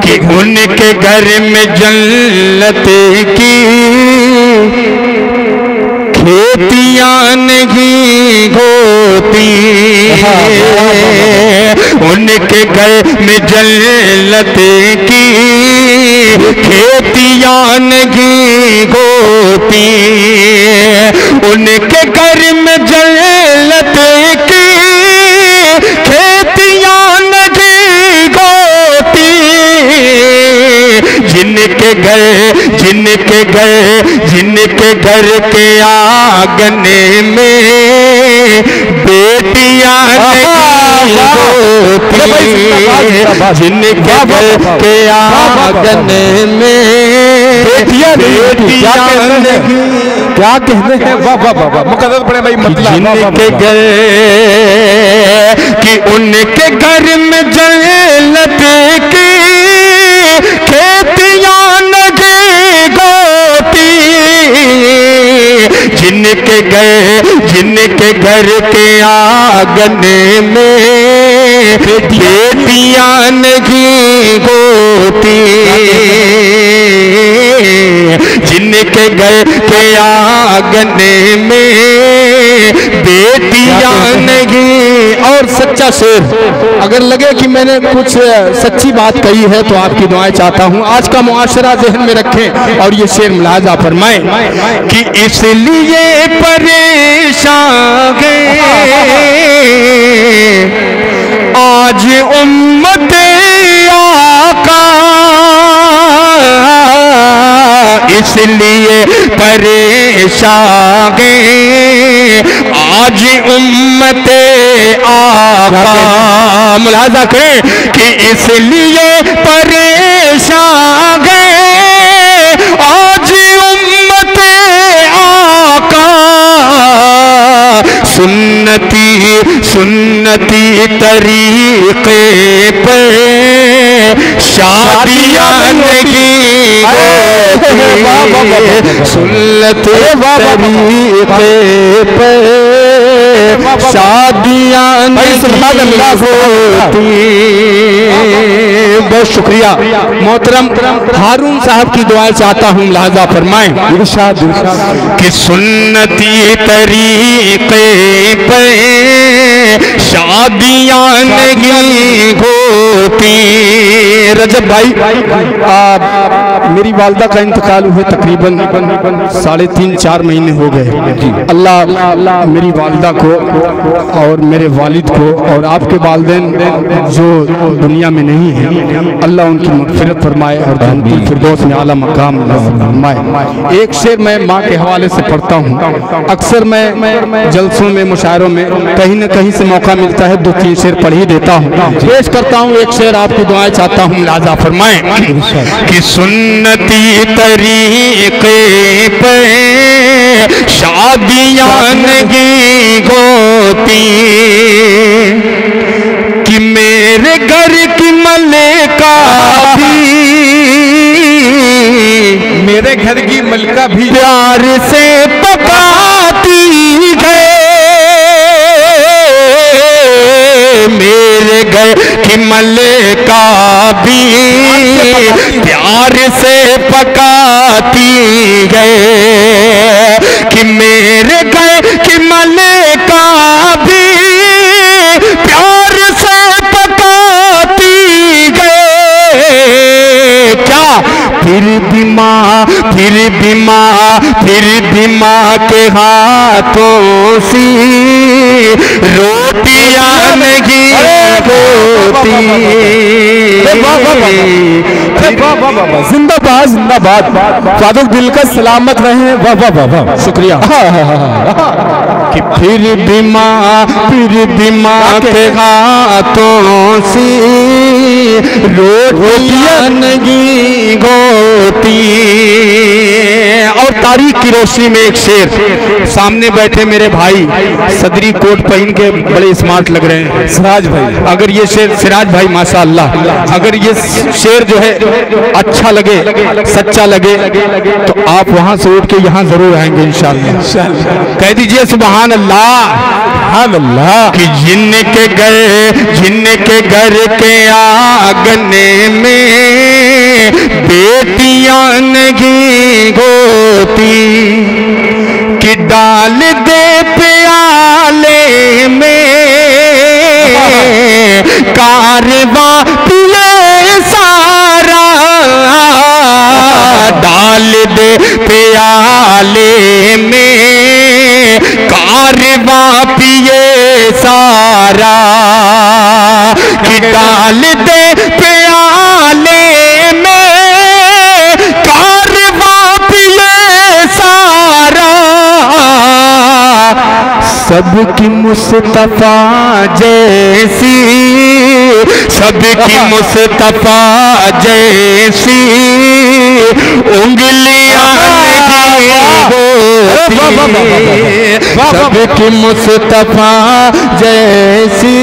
कि उनके घर में जन्नत की खेतियां नहीं होती, उनके घर में जन्नत की खेतियां नहीं होती, उनके घर में जन्नत की खेतियां नहीं होती, जिनके घर के आंगने में बेटियां नहीं होती, जिनके घर के आंगने में बेटियां नहीं, क्या कहते हैं, वाह वाह वाह, मुकद्दर पड़े भाई, मतलब जिनके घर कि उनके घर में जन्नत की खेतियां नहीं होती, जिनके घर के आंगने में बेटियां नहीं होती, जिनके घर के आंगने में बेटियां नहीं। और सच्चा शेर, अगर लगे कि मैंने कुछ सच्ची बात कही है तो आपकी दुआएं चाहता हूं। आज का मुआशरा ज़हन में रखें और ये शेर मुलाजा फरमाएं कि इसलिए परेशान है आज उम्मत आका, इसलिए परेशान है आज उम्मत आका। मुलाजा करें कि इसलिए परेशान है आज उम्मत आका, सुन्नती तरीके पे शादियां नहीं होती, सुन्नती तरीके पे शादियां नहीं होती। बहुत शुक्रिया। मोहतरम हारून साहब की दुआ चाहता हूँ, लिहाजा फरमाएं कि सुन्नती तरीके पे शादियां नहीं होती। रजब भाई, मेरी वालदा का इंतकाल हुए तकरीबन 3.5-4 महीने हो गए। अल्लाह मेरी वालदा को और मेरे वालिद को और आपके वालिदैन जो दुनिया में नहीं है, अल्लाह उनकी मग़फ़िरत फरमाए और जन्नतुल फिरदौस में आला मकाम फरमाए। एक शेर मैं माँ के हवाले से पढ़ता हूँ। अक्सर मैं जलसों में, मुशायरों में कहीं न कहीं से मौका मिलता है 2-3 शेर पढ़ ही देता हूँ। पेश करता हूँ एक शेर, आपकी दुआएं चाहता हूँ, लिहाजा फरमाएं कि सुन्नती तरीके पे शादियां नहीं होती, कि मेरे घर की मलिका भी, मेरे घर की मलिका भी प्यार से पकाती है, मेरे घर की मलिका भी प्यार से पकाती है, कि मेरे घर की मलिका भी प्यार से पकाती है। क्या फिर भी माँ के हाथों सी रोटियां नहीं होती। जिंदाबाद जिंदाबाद, फारूक दिल का सलामत रहे। वाह वाह वाह वाह, शुक्रिया। कि फिर भी माँ के हाथों से रोटियां नहीं होती। और तारीख की रोशनी में एक शेर, सामने बैठे मेरे भाई सदरी कोट पहन के बड़े स्मार्ट लग रहे हैं, सिराज भाई। अगर ये शेर, सिराज भाई माशाअल्लाह, अगर ये शेर जो है अच्छा लगे, सच्चा लगे, तो आप वहां से उठ के यहाँ जरूर आएंगे इंशाअल्लाह। कह दीजिए सुभान अल्लाह, सुभान अल्लाह। कि जिनके घर के आंगने में बेटियां नहीं गोती कि डाल दे प्याले में कारवा पिए सारा, डाल दे प्याले में कारवा पिए सारा, कि डाल दे प्याले में कारवा पिए सारा। सबकी मुस्तफा जैसी, सबकी मुस्तफा जैसी उंगलियां नहीं होती, सबकी मुस्तफा जैसी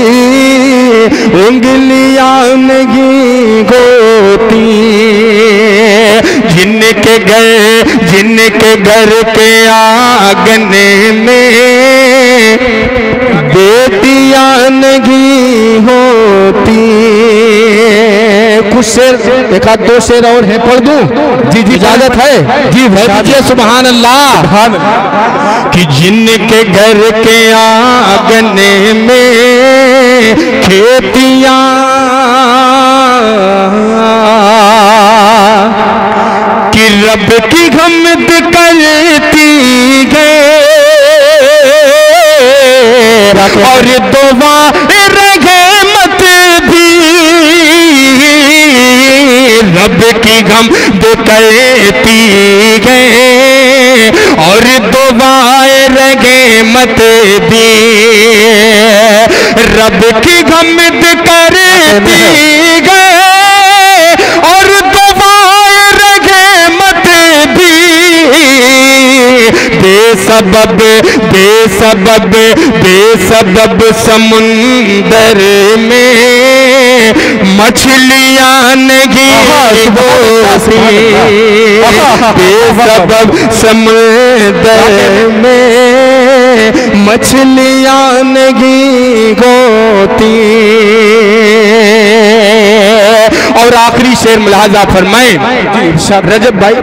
उंगलियां नहीं होती। जिनके घर के आंगन में बेटियां नहीं होती। कुछ शेर, एक आध दो शेर और है, पढ़ दूं? जी जी इजाजत है? जी दीजिए। सुभान अल्लाह। कि जिनके घर के आंगन में खेतियां कि रब की हमद करती है और दुआ रहमत भी, रब की हमद करती है और दुआए रहमत भी, रब की हमद करती है और दुआए रहमत भी। बेसबब बेसबब बेसबब समुंदर में मछलियां नहीं होती, बेसबब समुंदर में मछलियां नहीं होती। और आखिरी शेर मुलाहाजा फरमाएं रजब भाई,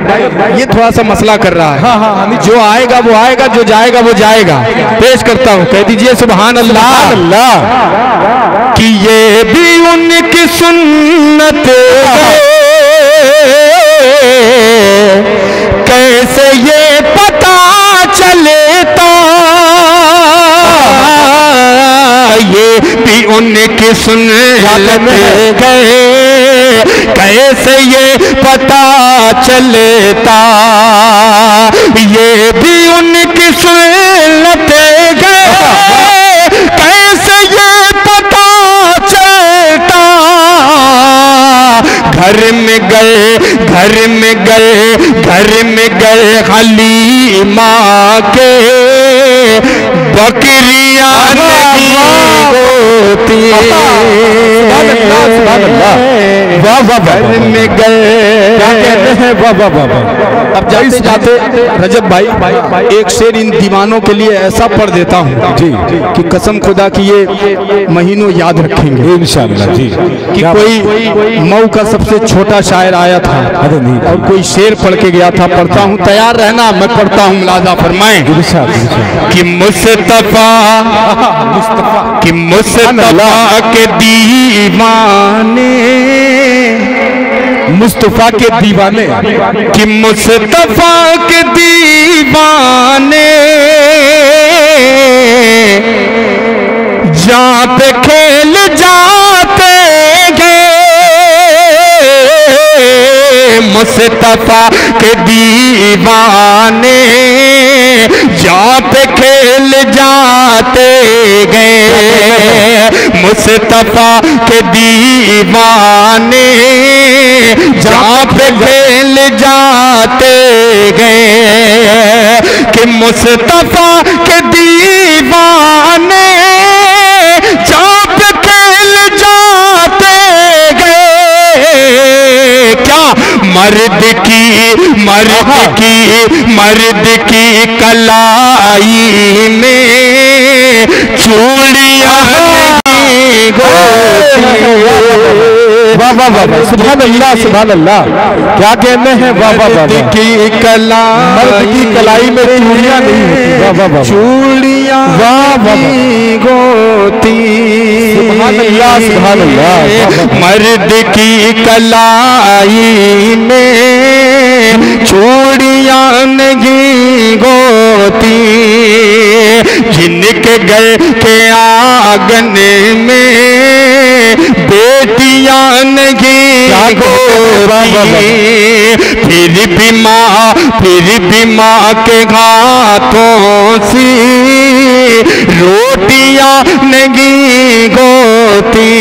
ये थोड़ा सा मसला कर रहा है। जो आएगा वो आएगा, जो जाएगा वो जाएगा। पेश करता हूं, कह दीजिए सुभान अल्लाह। कि ये भी उनकी सुन्नत है, कैसे ये पता चलेता, ये भी उनकी सुन्नत है, कैसे ये पता चलता, ये भी उनकी सुन्नत है, कैसे ये पता चलता। घर में गए हलीमा के बकरियां नहीं होती। घर में गए, अब जाते जाते रजब भाई एक शेर इन दीवानों के लिए ऐसा पढ़ देता हूँ जी कि कसम खुदा की ये महीनों याद रखेंगे इंशाअल्लाह जी। कि कोई मऊ का सबसे छोटा शायर आया था और कोई शेर पढ़ के गया था। पढ़ता हूँ, तैयार रहना, मैं पढ़ता हूँ, मुलाजा फरमाएं। कि मुस्तफा के दीवाने, मुस्तफा के दीवाने, कि मुस्तफा के दीवाने जहाँ पे खेल जाते गए, मुस्तफा के दीवाने जहाँ पे खेल जाते गए, मुस्तफा के दीवाने जहाँ पे खेल जाते गए। कि मुस्तफा के दीवाने जहाँ पे खेल जाते गए, क्या मर्द की कलाई में चूड़ियां नहीं होती, वाह वाह वाह, सुभान अल्लाह सुभान अल्लाह, क्या कहने हैं, वाह वाह वाह। की कला, मर्द की कलाई में चूड़ियां नहीं होती, वाह वाह वाह, चूड़ियां वाह वाह गोती, सुभान अल्लाह सुभान अल्लाह। मर्द की कलाई में चूड़ियां नहीं गोती, जिनके घर के आंगन में बेटियां नहीं गोती, फिर भी माँ के हाथों से रोटियां नहीं गोती।